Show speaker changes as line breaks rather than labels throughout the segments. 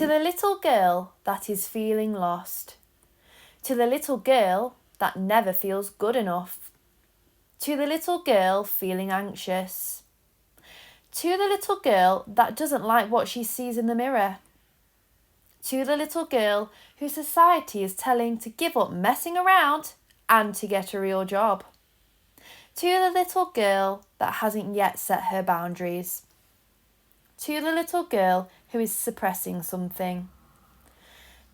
To the little girl that is feeling lost. To the little girl that never feels good enough. To the little girl feeling anxious. To the little girl that doesn't like what she sees in the mirror. To the little girl who society is telling to give up messing around and to get a real job. To the little girl that hasn't yet set her boundaries. To the little girl who is suppressing something.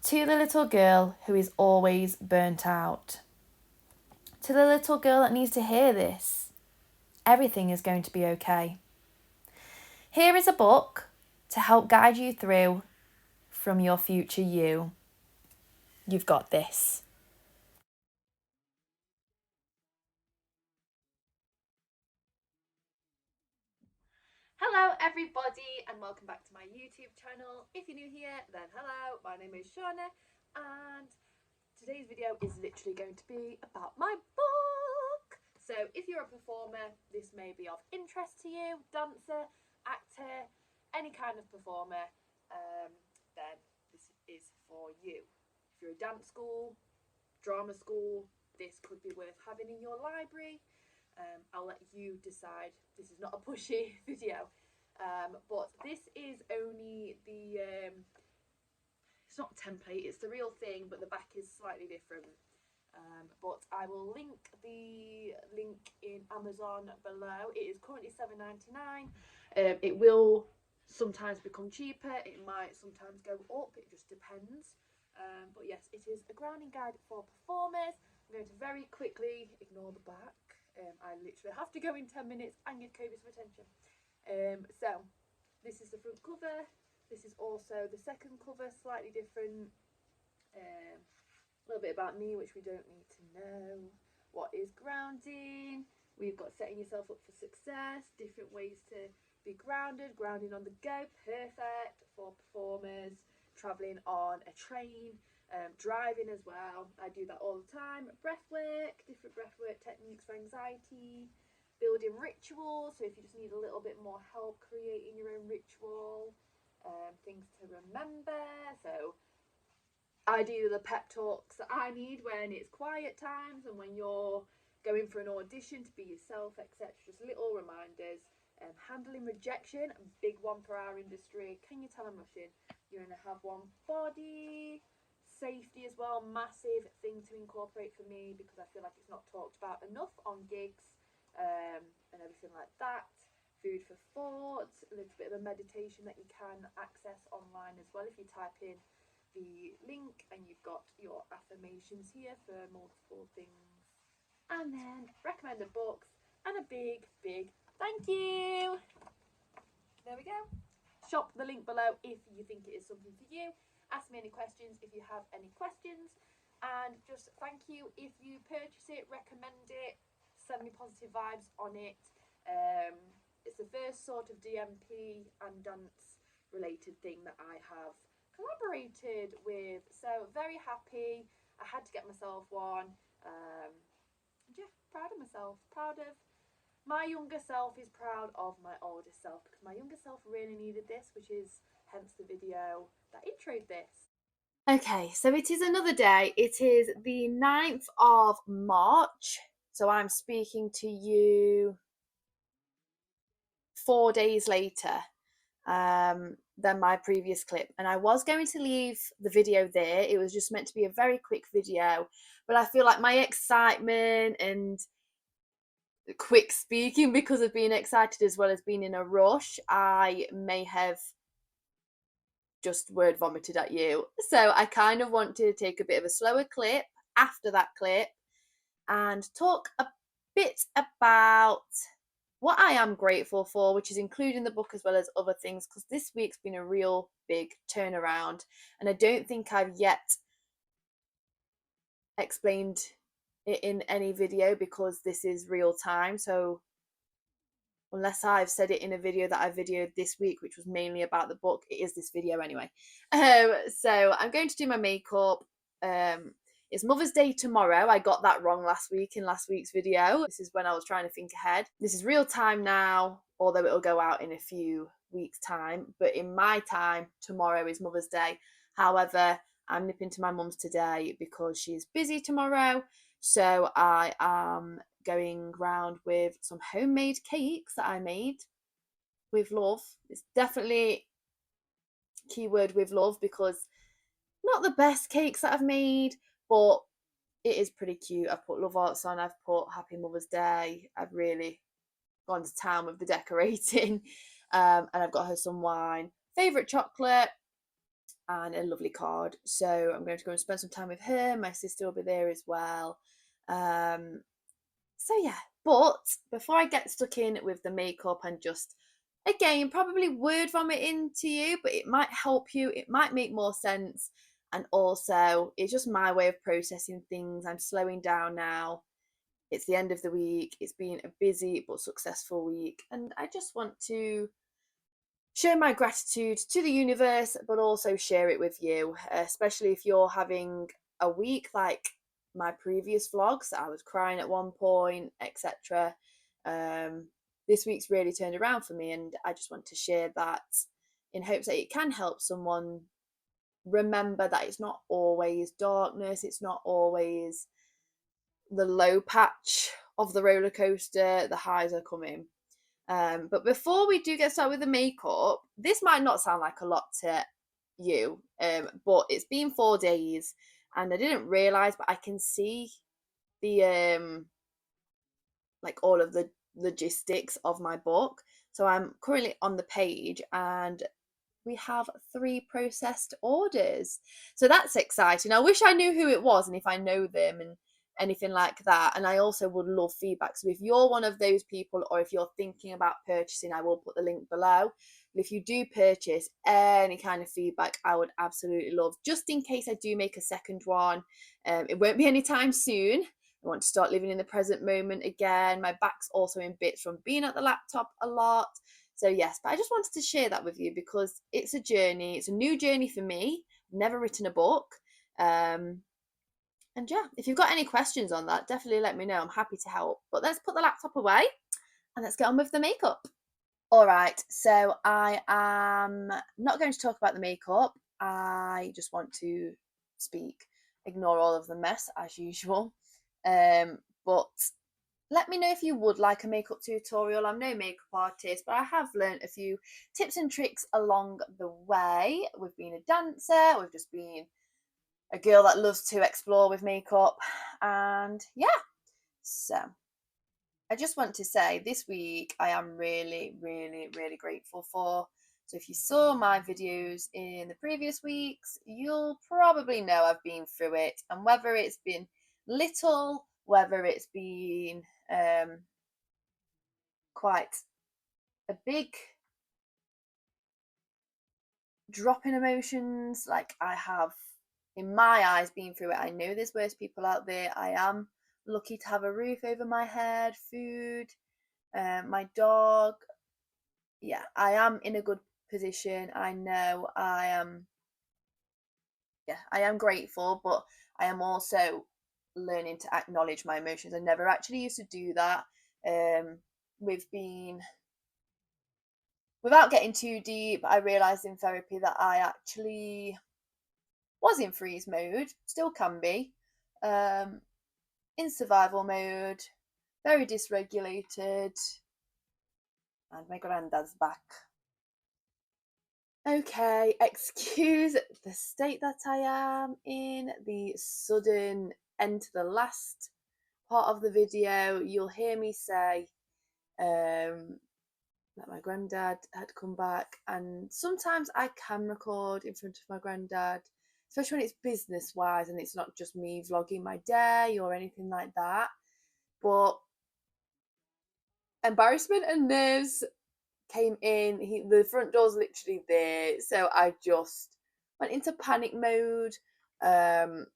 To the little girl who is always burnt out. To the little girl that needs to hear this, everything is going to be okay. Here is a book to help guide you through from your future you. You've got this. Hello everybody and welcome back to my YouTube channel. If you're new here, then hello, my name is Shahna and today's video is literally going to be about my book. So if you're a performer, this may be of interest to you, dancer, actor, any kind of performer, then this is for you. If you're a dance school, drama school, this could be worth having in your library. I'll let you decide. This is not a pushy video, but this is only the, it's not template, it's the real thing, but the back is slightly different. But I will link the link in Amazon below. It is currently $7.99. It will sometimes become cheaper, it might sometimes go up, it just depends. But yes, it is a grounding guide for performers. I'm going to very quickly ignore the back. I literally have to go in 10 minutes and give Kobie some attention. So this is the front cover. This is also the second cover, slightly different. A little bit about me, which we don't need to know. What is grounding? We've got setting yourself up for success, different ways to be grounded, grounding on the go, perfect for performers, travelling on a train, driving as well. I do that all the time. Breathwork, different breathwork techniques for anxiety, building rituals, so if you just need a little bit more help creating your own ritual, things to remember. So I do the pep talks that I need when it's quiet times and when you're going for an audition to be yourself, etc. Just little reminders. Handling rejection, a big one for our industry. Can you tell I'm rushing? You're going to have one. Body safety as well, massive thing to incorporate for me because I feel like it's not talked about enough on gigs and everything like that. Food for thought, a little bit of a meditation that you can access online as well if you type in the link, and you've got your affirmations here for multiple things. And then recommended books and a big thank you. There we go. Shop the link below if you think it is something for you. Ask me any questions if you have any questions, and just thank you if you purchase it, recommend it, send me positive vibes on it. It's the first sort of DMP and dance related thing that I have collaborated with, so very happy. I had to get myself one. Yeah, proud of myself, proud of my younger self, is proud of my older self, because my younger self really needed this, which is hence the video that introed this. Okay, so it is another day. It is the 9th of March, so I'm speaking to you 4 days later than my previous clip, and I was going to leave the video there. It was just meant to be a very quick video, but I feel like my excitement and quick speaking, because of being excited as well as being in a rush, I may have just word vomited at you. So I kind of want to take a bit of a slower clip after that clip and talk a bit about what I am grateful for, which is including the book as well as other things, because this week's been a real big turnaround and I don't think I've yet explained it in any video because this is real time. So unless I've said it in a video that I videoed this week, which was mainly about the book, it is this video anyway. So I'm going to do my makeup. It's Mother's Day tomorrow. I got that wrong last week in last week's video. This is when I was trying to think ahead. This is real time now, although it'll go out in a few
week's time, but in my time, tomorrow is Mother's Day. However, I'm nipping to my mum's today because she's busy tomorrow. So I am going round with some homemade cakes that I made with love. It's definitely keyword with love, because not the best cakes that I've made, but it is pretty cute. I've put love hearts on, I've put Happy Mother's Day, I've really gone to town with the decorating. And I've got her some wine, favourite chocolate, and a lovely card. So I'm going to go and spend some time with her. My sister will be there as well. So yeah, but before I get stuck in with the makeup and just again probably word vomit into you, but it might help you, it might make more sense, and also it's just my way of processing things. I'm slowing down now. It's the end of the week. It's been a busy but successful week, and I just want to show my gratitude to the universe, but also share it with you, especially if you're having a week like my previous vlogs. I was crying at one point, etc. This week's really turned around for me, and I just want to share that in hopes that it can help someone remember that it's not always darkness, it's not always the low patch of the roller coaster, the highs are coming. But before we do get started with the makeup, this might not sound like a lot to you, but it's been 4 days and I didn't realise, but I can see the like all of the logistics of my book. So I'm currently on the page and we have 3 processed orders. So that's exciting. I wish I knew who it was and if I know them and anything like that. And I also would love feedback. So if you're one of those people, or if you're thinking about purchasing, I will put the link below. But if you do purchase, any kind of feedback I would absolutely love, just in case I do make a second one. It won't be anytime soon. I want to start living in the present moment again. My back's also in bits from being at the laptop a lot. So yes, but I just wanted to share that with you because it's a journey. It's a new journey for me. I've never written a book. And yeah, if you've got any questions on that, definitely let me know. I'm happy to help. But let's put the laptop away and let's get on with the makeup. All right, so I am not going to talk about the makeup. I just want to speak. Ignore all of the mess as usual. But let me know if you would like a makeup tutorial. I'm no makeup artist, but I have learned a few tips and tricks along the way. We've been a dancer, we've just been a girl that loves to explore with makeup, and yeah. So I just want to say this week I am really, really, really grateful for. So if you saw my videos in the previous weeks, you'll probably know I've been through it, and whether it's been little, whether it's been quite a big drop in emotions, like I have in my eyes been through it. I know there's worse people out there. I am lucky to have a roof over my head, food, my dog. Yeah, I am in a good position. I know I am grateful, but I am also learning to acknowledge my emotions. I never actually used to do that. We've been Without getting too deep, I realised in therapy that I actually was in freeze mode, still can be, in survival mode, very dysregulated, and my granddad's back. Okay, excuse the state that I am in, the sudden end to the last part of the video. You'll hear me say that my granddad had come back, and sometimes I can record in front of my granddad, especially when it's business wise and it's not just me vlogging my day or anything like that. But embarrassment and nerves came in. The front door's literally there, so I just went into panic mode. And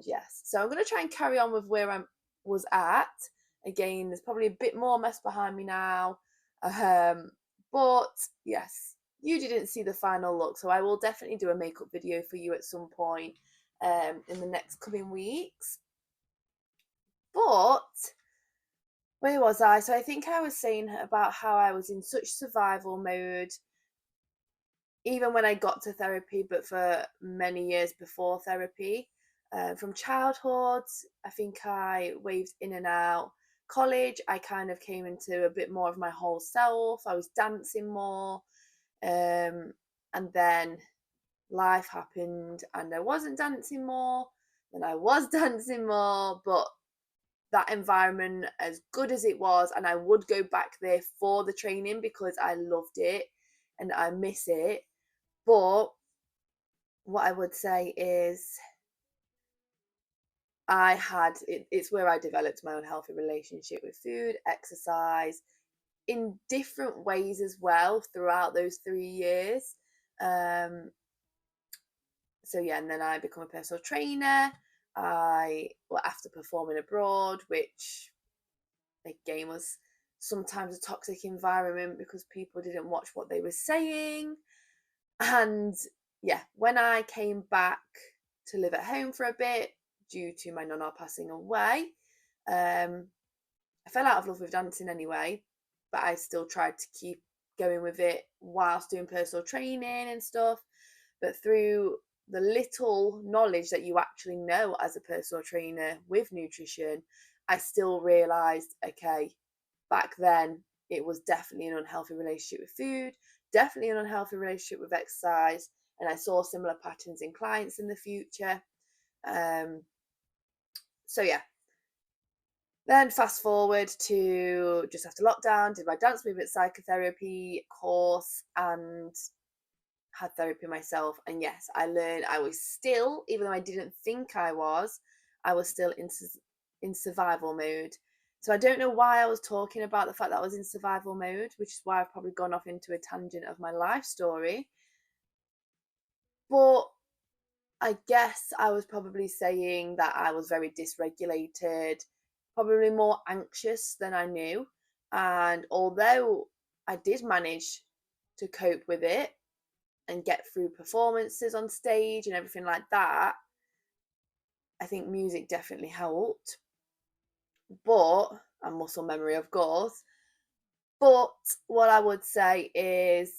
yes, so I'm going to try and carry on with where I was at. Again, there's probably a bit more mess behind me now. But yes, you didn't see the final look, so I will definitely do a makeup video for you at some point in the next coming weeks. But where was I? So I think I was saying about how I was in such survival mode, even when I got to therapy, but for many years before therapy, from childhood, I think I waved in and out. College, I kind of came into a bit more of my whole self. I was dancing more. And then life happened and I wasn't dancing more. Then I was dancing more, but that environment, as good as it was, and I would go back there for the training because I loved it and I miss it. But what I would say is it's where I developed my own healthy relationship with food, exercise, in different ways as well throughout those 3 years. So yeah, and then I become a personal trainer. After performing abroad, which again was sometimes a toxic environment because people didn't watch what they were saying. And yeah, when I came back to live at home for a bit due to my nonna passing away, I fell out of love with dancing anyway, but I still tried to keep going with it whilst doing personal training and stuff. But through the little knowledge that you actually know as a personal trainer with nutrition, I still realised, okay, back then it was definitely an unhealthy relationship with food, definitely an unhealthy relationship with exercise, and I saw similar patterns in clients in the future. So yeah, then fast forward to just after lockdown, did my dance movement psychotherapy course and had therapy myself. And yes, I learned I was still, even though I didn't think I was still in survival mode. So I don't know why I was talking about the fact that I was in survival mode, which is why I've probably gone off into a tangent of my life story. But I guess I was probably saying that I was very dysregulated, probably more anxious than I knew. And although I did manage to cope with it and get through performances on stage and everything like that, I think music definitely helped. And muscle memory, of course. But what I would say is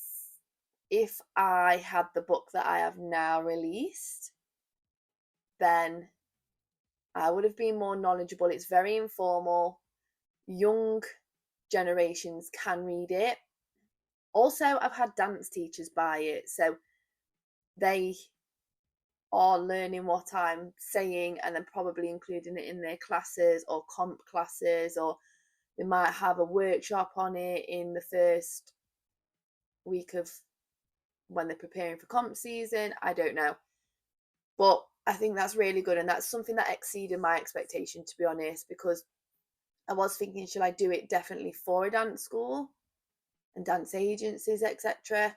if I had the book that I have now released, then I would have been more knowledgeable. It's very informal. Young generations can read it. Also, I've had dance teachers buy it, so they are learning what I'm saying and then probably including it in their classes or comp classes, or they might have a workshop on it in the first week of when they're preparing for comp season. I don't know. But I think that's really good, and that's something that exceeded my expectation, to be honest, because I was thinking, should I do it definitely for a dance school and dance agencies, etc.?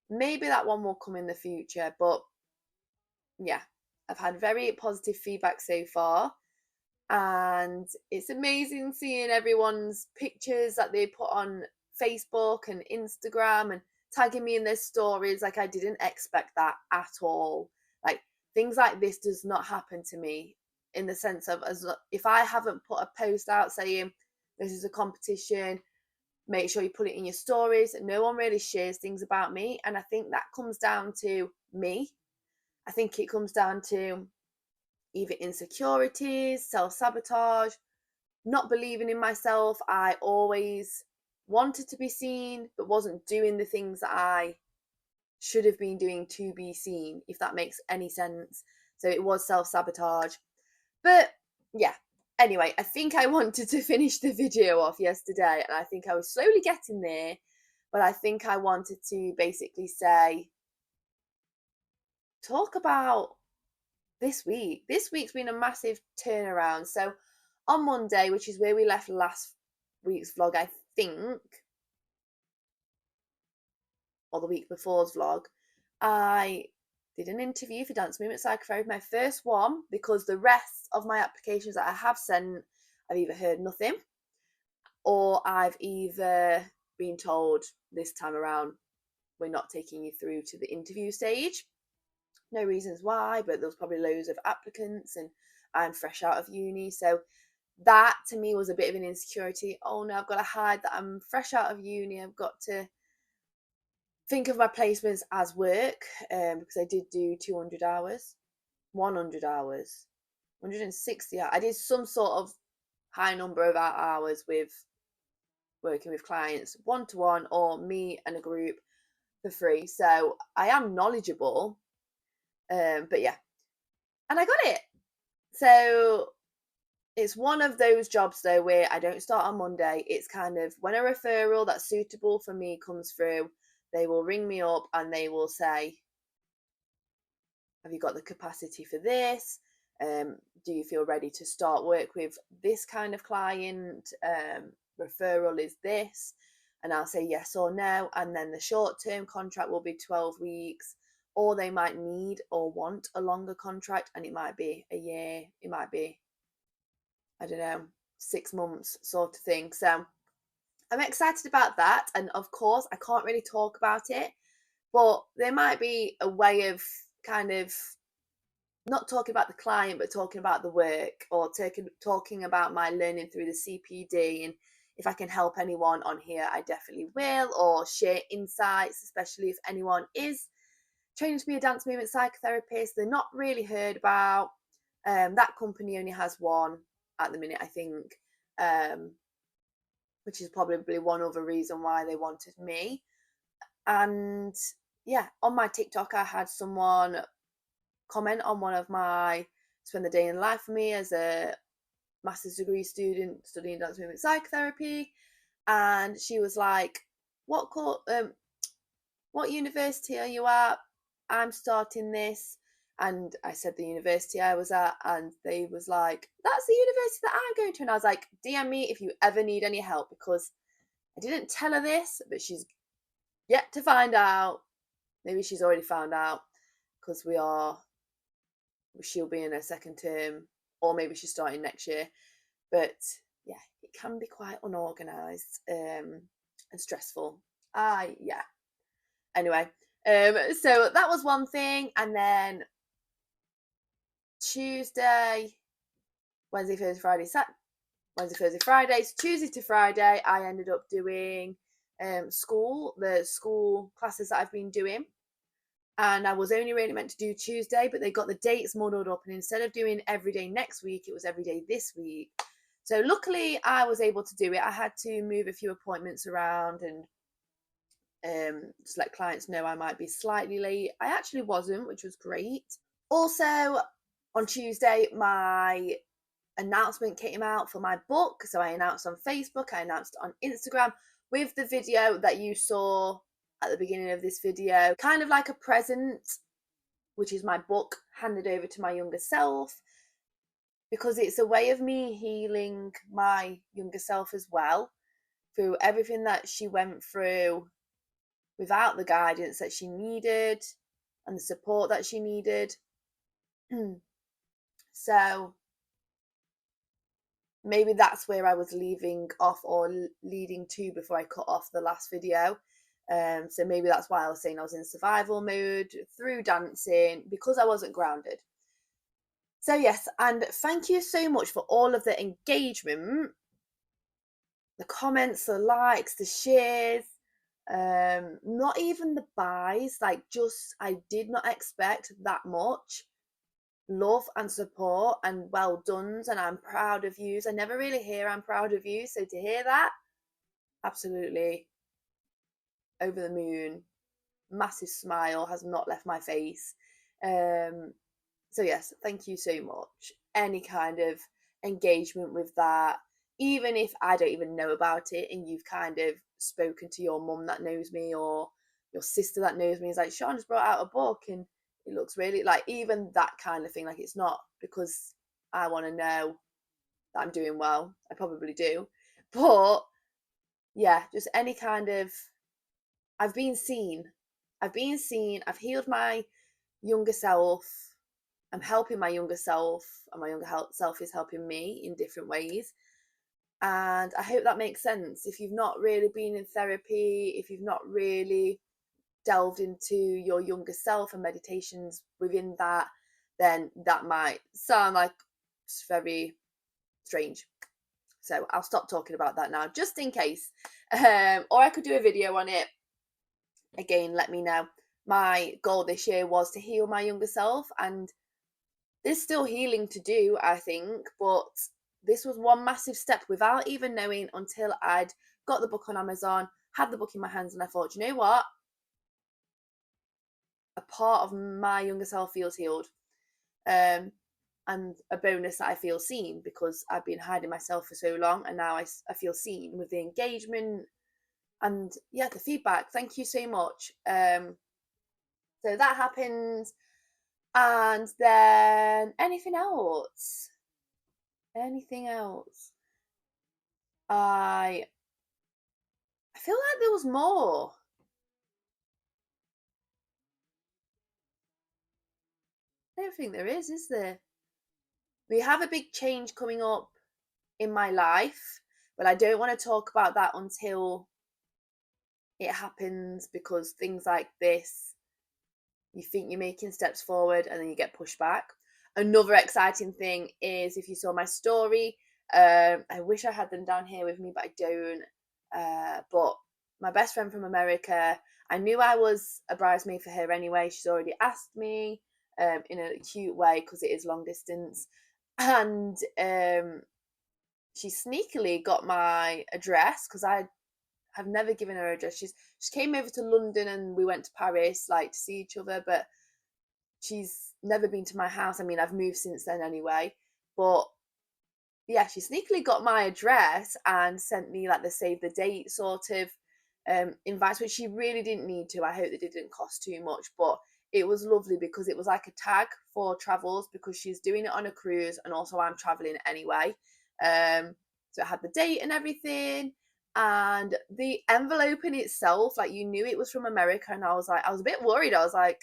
Maybe that one will come in the future, but yeah, I've had very positive feedback so far, and it's amazing seeing everyone's pictures that they put on Facebook and Instagram and tagging me in their stories. Like, I didn't expect that at all. Like, things like this does not happen to me, in the sense of, as if I haven't put a post out saying this is a competition, make sure you put it in your stories. No one really shares things about me, and I think that comes down to me. I think it comes down to either insecurities, self-sabotage, not believing in myself. I always wanted to be seen, but wasn't doing the things that I should have been doing to be seen, if that makes any sense. So it was self-sabotage. But yeah, anyway, I think I wanted to finish the video off yesterday, and I think I was slowly getting there, but I think I wanted to basically say, talk about this week. This week's been a massive turnaround. So on Monday, which is where we left last week's vlog, I think, or the week before's vlog, I did an interview for Dance Movement Psychotherapy, my first one, because the rest of my applications that I have sent, I've either heard nothing, or I've either been told this time around, we're not taking you through to the interview stage. No reasons why, but there was probably loads of applicants and I'm fresh out of uni. So that to me was a bit of an insecurity. Oh no, I've got to hide that I'm fresh out of uni. I've got to think of my placements as work, because I did do 200 hours, 100 hours, 160 hours. I did some sort of high number of hours with working with clients one-to-one or me and a group for free. So I am knowledgeable, but yeah, and I got it. So it's one of those jobs though where I don't start on Monday. It's kind of when a referral that's suitable for me comes through, they will ring me up and they will say, have you got the capacity for this? Do you feel ready to start work with this kind of client? Referral is this. And I'll say yes or no. And then the short-term contract will be 12 weeks, or they might need or want a longer contract, and it might be a year, it might be, I don't know, 6 months sort of thing. So I'm excited about that. And of course, I can't really talk about it, but there might be a way of kind of not talking about the client, but talking about the work, or talking about my learning through the CPD. And if I can help anyone on here, I definitely will, or share insights, especially if anyone is training to be a dance movement psychotherapist. They're not really heard about. That company only has one at the minute, I think, which is probably one other reason why they wanted me. And yeah, on my TikTok, I had someone comment on one of my spend the day in life for me as a master's degree student studying dance movement psychotherapy, and she was like, what university are you at? I'm starting this. And I said the university I was at, and they was like, that's the university that I'm going to. And I was like, DM me if you ever need any help, because I didn't tell her this, but she's yet to find out. Maybe she's already found out, because she'll be in her second term, or maybe she's starting next year. But yeah, it can be quite unorganized, and stressful. Yeah. Anyway, so that was one thing. And then Tuesday, Wednesday, Thursday, Friday, Wednesday, Thursday, Fridays, Tuesday to Friday, I ended up doing the school classes that I've been doing. And I was only really meant to do Tuesday, but they got the dates muddled up, and instead of doing every day next week, it was every day this week. So luckily I was able to do it. I had to move a few appointments around and just let clients know I might be slightly late. I actually wasn't, which was great. Also, on Tuesday, my announcement came out for my book. So I announced on Facebook, I announced on Instagram with the video that you saw at the beginning of this video, kind of like a present, which is my book handed over to my younger self, because it's a way of me healing my younger self as well, through everything that she went through without the guidance that she needed and the support that she needed. So maybe that's where I was leaving off, or leading to, before I cut off the last video. So maybe that's why I was saying I was in survival mode through dancing, because I wasn't grounded. So yes, and thank you so much for all of the engagement, the comments, the likes, the shares, not even the buys, like just, I did not expect that much love and support and well done's, and I'm proud of yous. I never really hear I'm proud of you, so to hear that, absolutely over the moon. Massive smile has not left my face. So yes, thank you so much. Any kind of engagement with that, even if I don't even know about it, and you've kind of spoken to your mum that knows me, or your sister that knows me, is like, Shahna's brought out a book and it looks really, like, even that kind of thing. Like, it's not because I want to know that I'm doing well. I probably do, but yeah, just any kind of, I've been seen. I've healed my younger self. I'm helping my younger self, and my younger self is helping me in different ways. And I hope that makes sense. If you've not really been in therapy, if you've not really delved into your younger self and meditations within that, then that might sound like it's very strange. So I'll stop talking about that now, just in case. Or I could do a video on it. again, let me know. My goal this year was to heal my younger self, and there's still healing to do, I think, but this was one massive step without even knowing until I'd got the book on Amazon, had the book in my hands, and I thought, you know what? A part of my younger self feels healed. And a bonus that I feel seen, because I've been hiding myself for so long, and now I feel seen with the engagement and yeah, the feedback. Thank you so much. So that happened. And then anything else? Anything else? I feel like there was more. I don't think there is there? We have a big change coming up in my life, but I don't want to talk about that until it happens, because things like this, you think you're making steps forward and then you get pushed back. Another exciting thing is, if you saw my story, I wish I had them down here with me, but I don't. But my best friend from America, I knew I was a bridesmaid for her anyway. She's already asked me in a cute way, because it is long distance. And she sneakily got my address, because I have never given her address. She came over to London and we went to Paris, like, to see each other, but she's never been to my house. I mean, I've moved since then anyway, but yeah, she sneakily got my address and sent me like the save the date sort of invites, which she really didn't need to. I hope that it didn't cost too much, but it was lovely because it was like a tag for travels, because she's doing it on a cruise and also I'm traveling anyway. So it had the date and everything, and the envelope in itself, like, you knew it was from America, and I was a bit worried. I was like,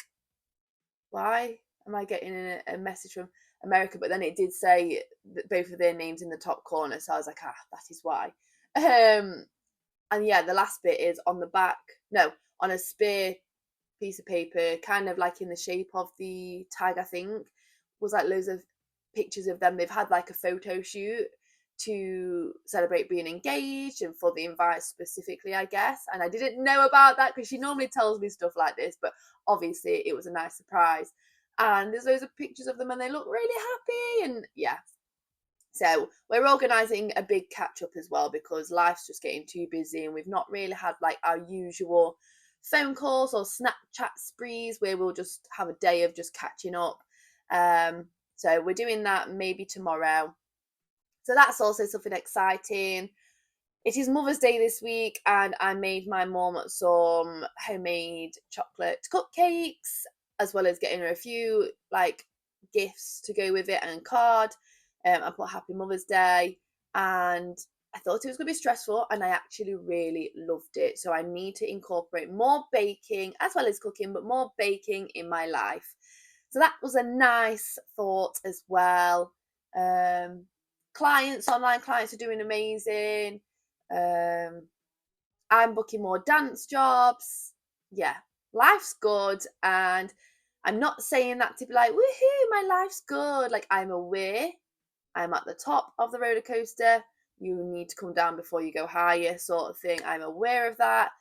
why am I getting a message from America? But then it did say that both of their names in the top corner, so I was like, that is why. And yeah, the last bit is on the back, no, on a spare piece of paper, kind of like in the shape of the tag, I think, was like loads of pictures of them. They've had like a photo shoot to celebrate being engaged and for the invite specifically, I guess. And I didn't know about that, because she normally tells me stuff like this, but obviously it was a nice surprise. And there's loads of pictures of them and they look really happy, and yeah. So we're organising a big catch up as well, because life's just getting too busy and we've not really had like our usual phone calls or Snapchat sprees where we'll just have a day of just catching up. So we're doing that maybe tomorrow. So that's also something exciting. It is Mother's Day this week, and I made my mum some homemade chocolate cupcakes, as well as getting her a few like gifts to go with it and a card. I put Happy Mother's Day, and I thought it was going to be stressful, and I actually really loved it. So I need to incorporate more baking as well as cooking, but more baking in my life. So that was a nice thought as well. Online clients are doing amazing. I'm booking more dance jobs. Yeah, life's good. And I'm not saying that to be like, woohoo, my life's good. Like, I'm aware I'm at the top of the roller coaster. You need to come down before you go higher, sort of thing. I'm aware of that.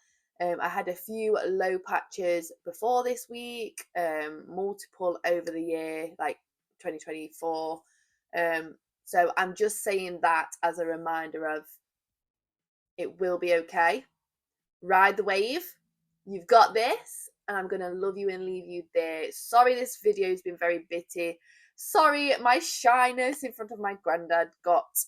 I had a few low patches before this week, multiple over the year, like 2024. So I'm just saying that as a reminder of, it will be okay. Ride the wave. You've got this, and I'm going to love you and leave you there. Sorry this video has been very bitty. Sorry my shyness in front of my granddad got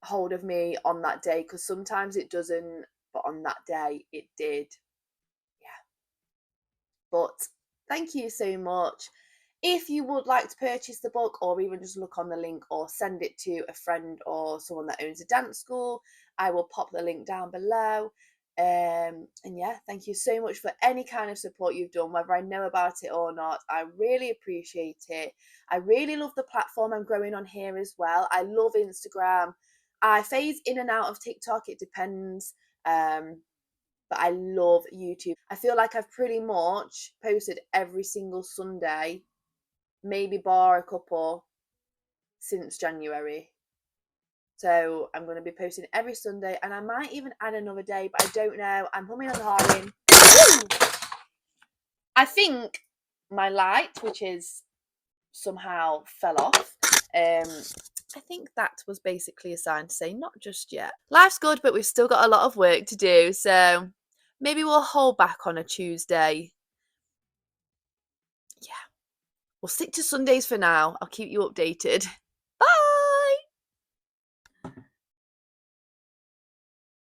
hold of me on that day, because sometimes it doesn't, but on that day it did. Yeah. But thank you so much. If you would like to purchase the book, or even just look on the link or send it to a friend or someone that owns a dance school, I will pop the link down below. And yeah, thank you so much for any kind of support you've done, whether I know about it or not. I really appreciate it. I really love the platform I'm growing on here as well. I love Instagram. I phase in and out of TikTok, it depends. But I love YouTube. I feel like I've pretty much posted every single Sunday, maybe bar a couple, since January. So I'm going to be posting every Sunday, and I might even add another day, but I don't know. I'm humming and hawing. I think my light, which is somehow fell off, I think that was basically a sign to say not just yet. Life's good, but we've still got a lot of work to do, so maybe we'll hold back on a Tuesday. Yeah, we'll stick to Sundays for now. I'll keep you updated.